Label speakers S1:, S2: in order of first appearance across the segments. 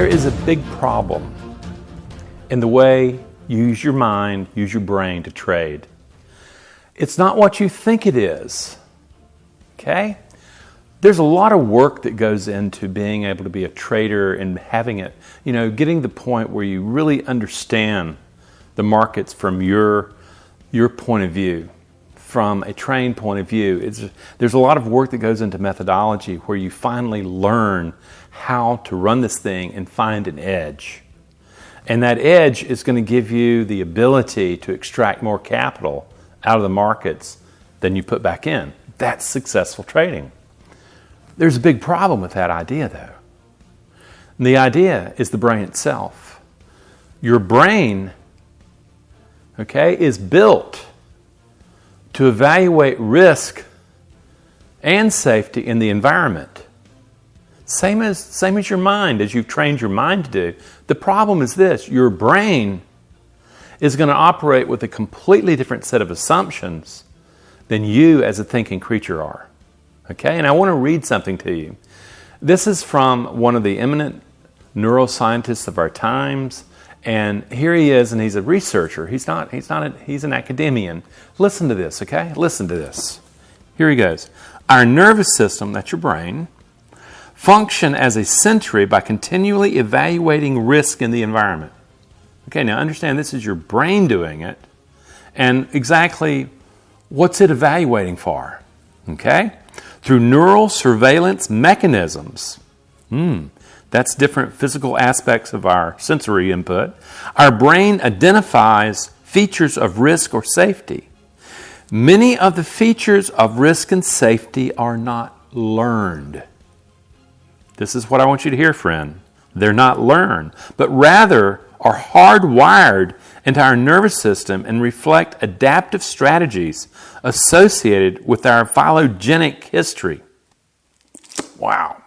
S1: There is a big problem in the way you use your mind, use your brain to trade. It's not what you think it is, okay? There's a lot of work that goes into being able to be a trader and having it, getting the point where you really understand the markets from your point of view, from a trained point of view. There's a lot of work that goes into methodology where you finally learn how to run this thing and find an edge. And that edge is going to give you the ability to extract more capital out of the markets than you put back in. That's successful trading. There's a big problem with that idea, though. And the idea is the brain itself. Your brain, is built to evaluate risk and safety in the environment. Same as your mind, as you've trained your mind to do. The problem is this: your brain is going to operate with a completely different set of assumptions than you as a thinking creature are. Okay, and I want to read something to you. This is from one of the eminent neuroscientists of our times, and here he is, and he's a researcher. He's an academician. Listen to this, okay? Listen to this. Here he goes. Our nervous system, that's your brain, function as a sentry by continually evaluating risk in the environment. Okay, now understand this is your brain doing it, and exactly what's it evaluating for? Okay? Through neural surveillance mechanisms. That's different physical aspects of our sensory input. Our brain identifies features of risk or safety. Many of the features of risk and safety are not learned. This is what I want you to hear, friend. They're not learned, but rather are hardwired into our nervous system and reflect adaptive strategies associated with our phylogenetic history. Wow.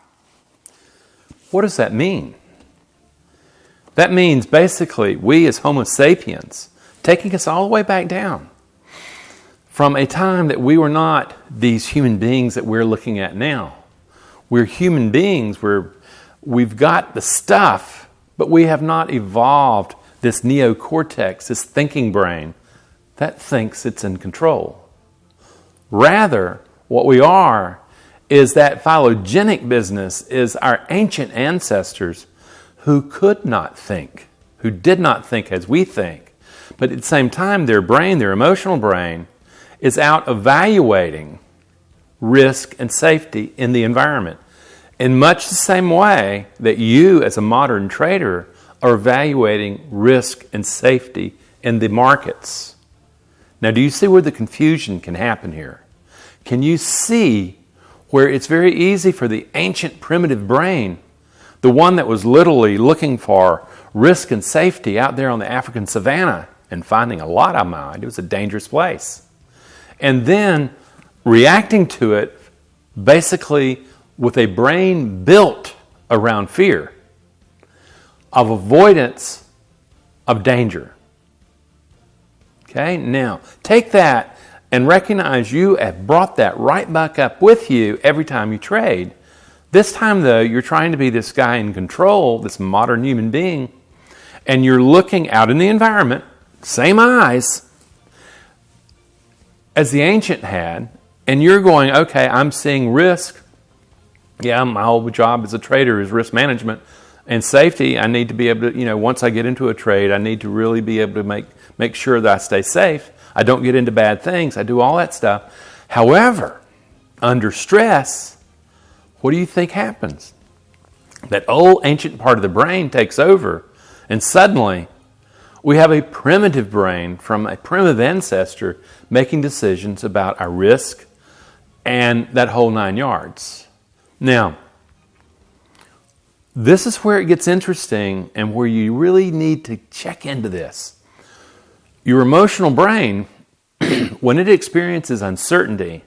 S1: What does that mean? That means basically we as Homo sapiens, taking us all the way back down from a time that we were not these human beings that we're looking at now. We're human beings, we've got the stuff, but we have not evolved this neocortex, this thinking brain that thinks it's in control. Rather, what we are is that phylogenetic business is our ancient ancestors who could not think, who did not think as we think, but at the same time their brain, their emotional brain, is out evaluating risk and safety in the environment in much the same way that you as a modern trader are evaluating risk and safety in the markets. Now, do you see where the confusion can happen here? Can you see where it's very easy for the ancient primitive brain, the one that was literally looking for risk and safety out there on the African savannah and finding a lot of them, it was a dangerous place, and then reacting to it basically with a brain built around fear, of avoidance of danger. Okay, now take that and recognize you have brought that right back up with you every time you trade. This time, though, you're trying to be this guy in control, this modern human being, and you're looking out in the environment, same eyes as the ancient had, and you're going, okay, I'm seeing risk. Yeah, my whole job as a trader is risk management and safety. I need to be able to, once I get into a trade, I need to really be able to make sure that I stay safe. I don't get into bad things. I do all that stuff. However, under stress, what do you think happens? That old ancient part of the brain takes over, and suddenly we have a primitive brain from a primitive ancestor making decisions about our risk and that whole 9 yards. Now, this is where it gets interesting and where you really need to check into this. Your emotional brain, when it experiences uncertainty,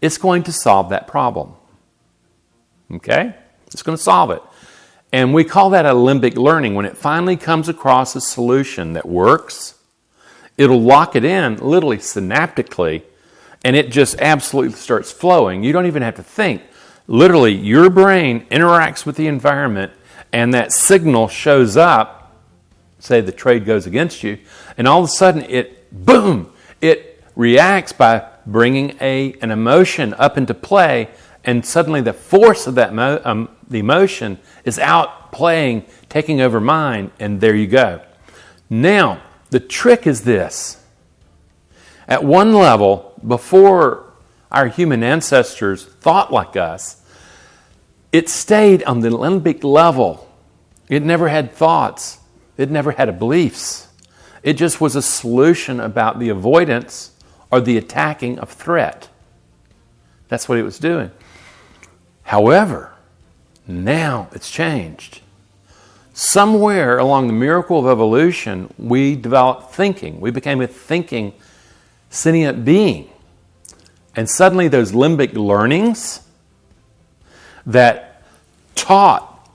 S1: it's going to solve that problem. Okay? It's going to solve it. And we call that a limbic learning. When it finally comes across a solution that works, it'll lock it in literally synaptically, and it just absolutely starts flowing. You don't even have to think. Literally, your brain interacts with the environment and that signal shows up, say the trade goes against you, and all of a sudden it reacts by bringing an emotion up into play, and suddenly the force of that the emotion is outplaying, taking over mind, and there you go. Now, the trick is this. At one level, before our human ancestors thought like us, it stayed on the limbic level. It never had thoughts. It never had beliefs. It just was a solution about the avoidance or the attacking of threat. That's what it was doing. However, now it's changed. Somewhere along the miracle of evolution, we developed thinking. We became a thinking, sentient being. And suddenly those limbic learnings that taught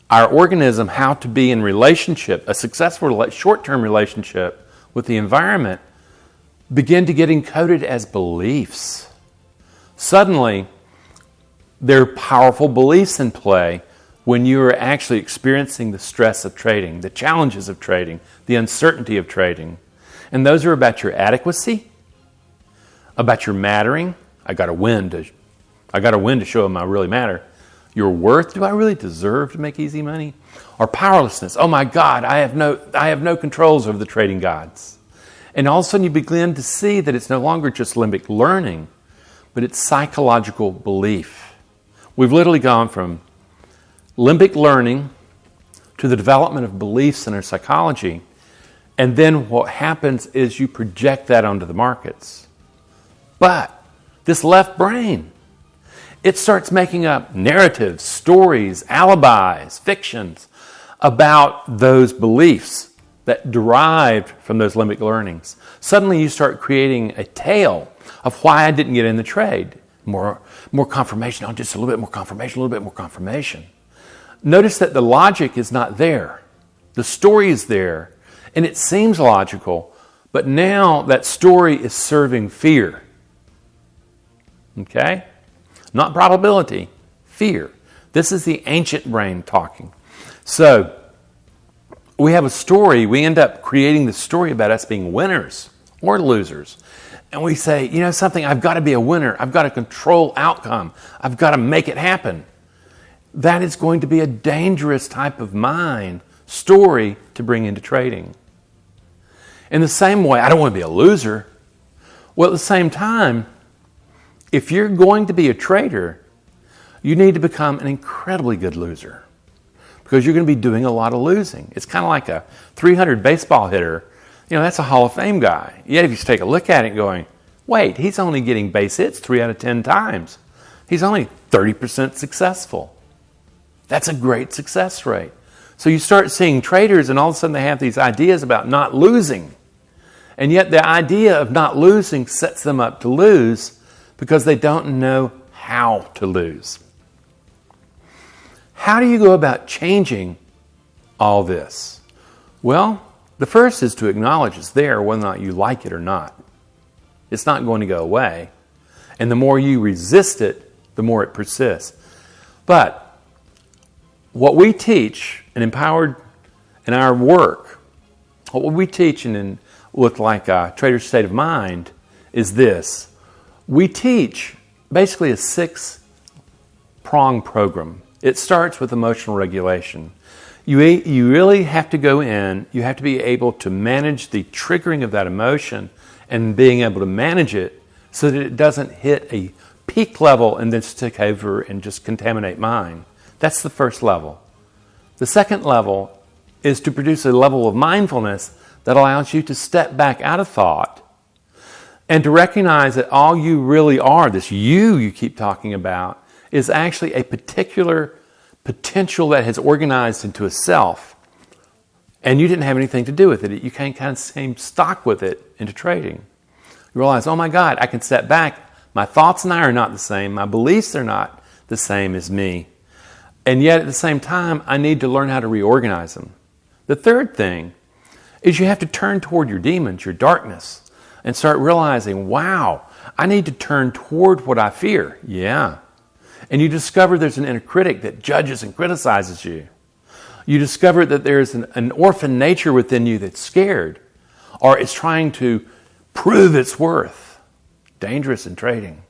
S1: our organism how to be in relationship, a successful short-term relationship with the environment, begin to get encoded as beliefs. Suddenly, there are powerful beliefs in play when you are actually experiencing the stress of trading, the challenges of trading, the uncertainty of trading. And those are about your adequacy, about your mattering. I got to win to show them I really matter. Your worth. Do I really deserve to make easy money? Or powerlessness. Oh my God, I have no controls over the trading gods. And all of a sudden you begin to see that it's no longer just limbic learning, but it's psychological belief. We've literally gone from limbic learning to the development of beliefs in our psychology. And then what happens is you project that onto the markets. But this left brain, it starts making up narratives, stories, alibis, fictions about those beliefs that derived from those limbic learnings. Suddenly you start creating a tale of why I didn't get in the trade. More confirmation, oh, just a little bit more confirmation, a little bit more confirmation. Notice that the logic is not there. The story is there, and it seems logical, but now that story is serving fear. Okay? Not probability, fear. This is the ancient brain talking. So, we have a story, we end up creating the story about us being winners or losers. And we say, you know something, I've got to be a winner. I've got to control outcome. I've got to make it happen. That is going to be a dangerous type of mind story to bring into trading. In the same way, I don't want to be a loser. Well, at the same time, if you're going to be a trader, you need to become an incredibly good loser because you're going to be doing a lot of losing. It's kind of like a 300 baseball hitter. You know, that's a Hall of Fame guy. Yet if you take a look at it going, wait, he's only getting base hits 3 out of 10 times. He's only 30% successful. That's a great success rate. So you start seeing traders and all of a sudden they have these ideas about not losing. And yet the idea of not losing sets them up to lose because they don't know how to lose. How do you go about changing all this? Well, the first is to acknowledge it's there whether or not you like it or not. It's not going to go away. And the more you resist it, the more it persists. But what we teach and empowered in our work, what we teach with like a trader's state of mind is this. We teach basically a 6-prong program. It starts with emotional regulation. You really have to go in, you have to be able to manage the triggering of that emotion and being able to manage it so that it doesn't hit a peak level and then take over and just contaminate mind. That's the first level. The second level is to produce a level of mindfulness that allows you to step back out of thought and to recognize that all you really are, this you keep talking about, is actually a particular potential that has organized into a self, and you didn't have anything to do with it. You can kind of same stock with it into trading. You realize, oh my God, I can step back. My thoughts and I are not the same. My beliefs are not the same as me. And yet at the same time, I need to learn how to reorganize them. The third thing is you have to turn toward your demons, your darkness, and start realizing, wow, I need to turn toward what I fear. Yeah. And you discover there's an inner critic that judges and criticizes you. You discover that there's an orphan nature within you that's scared, or it's trying to prove its worth. Dangerous in trading.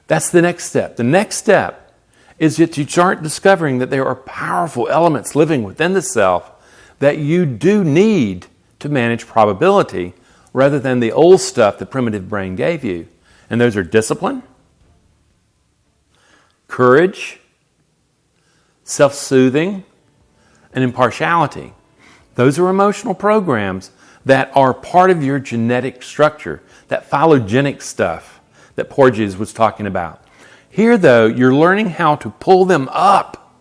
S1: That's the next step. The next step is that you start discovering that there are powerful elements living within the self that you do need to manage probability rather than the old stuff the primitive brain gave you. And those are discipline, courage, self-soothing, and impartiality. Those are emotional programs that are part of your genetic structure, that phylogenic stuff that Porges was talking about. Here, though, you're learning how to pull them up,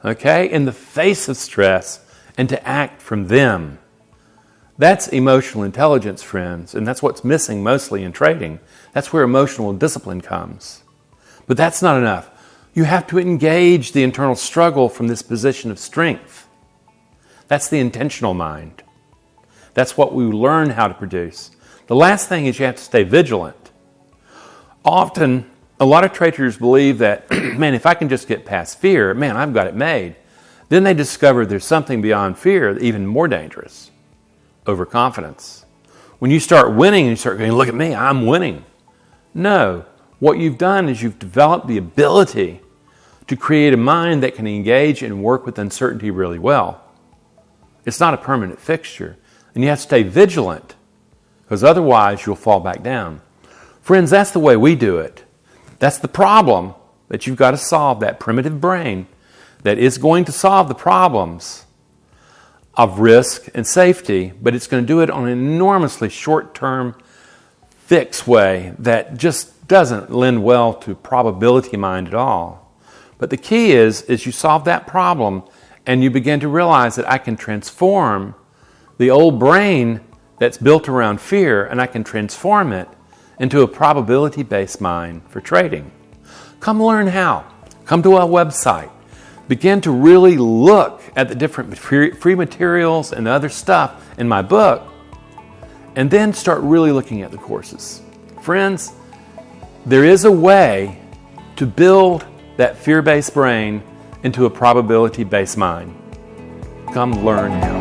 S1: okay, in the face of stress and to act from them. That's emotional intelligence, friends, and that's what's missing mostly in trading. That's where emotional discipline comes. But that's not enough. You have to engage the internal struggle from this position of strength. That's the intentional mind. That's what we learn how to produce. The last thing is you have to stay vigilant. Often, a lot of traders believe that, man, if I can just get past fear, man, I've got it made. Then they discover there's something beyond fear, even more dangerous. Overconfidence. When you start winning and you start going, look at me, I'm winning. No. What you've done is you've developed the ability to create a mind that can engage and work with uncertainty really well. It's not a permanent fixture. And you have to stay vigilant, because otherwise you'll fall back down. Friends, that's the way we do it. That's the problem that you've got to solve, that primitive brain that is going to solve the problems of risk and safety, but it's going to do it on an enormously short-term, fixed way that just doesn't lend well to probability mind at all. But the key is you solve that problem and you begin to realize that I can transform the old brain that's built around fear, and I can transform it into a probability-based mind for trading. Come learn how. Come to our website. Begin to really look at the different free materials and other stuff in my book, and then start really looking at the courses. Friends, there is a way to build that fear-based brain into a probability-based mind. Come learn how.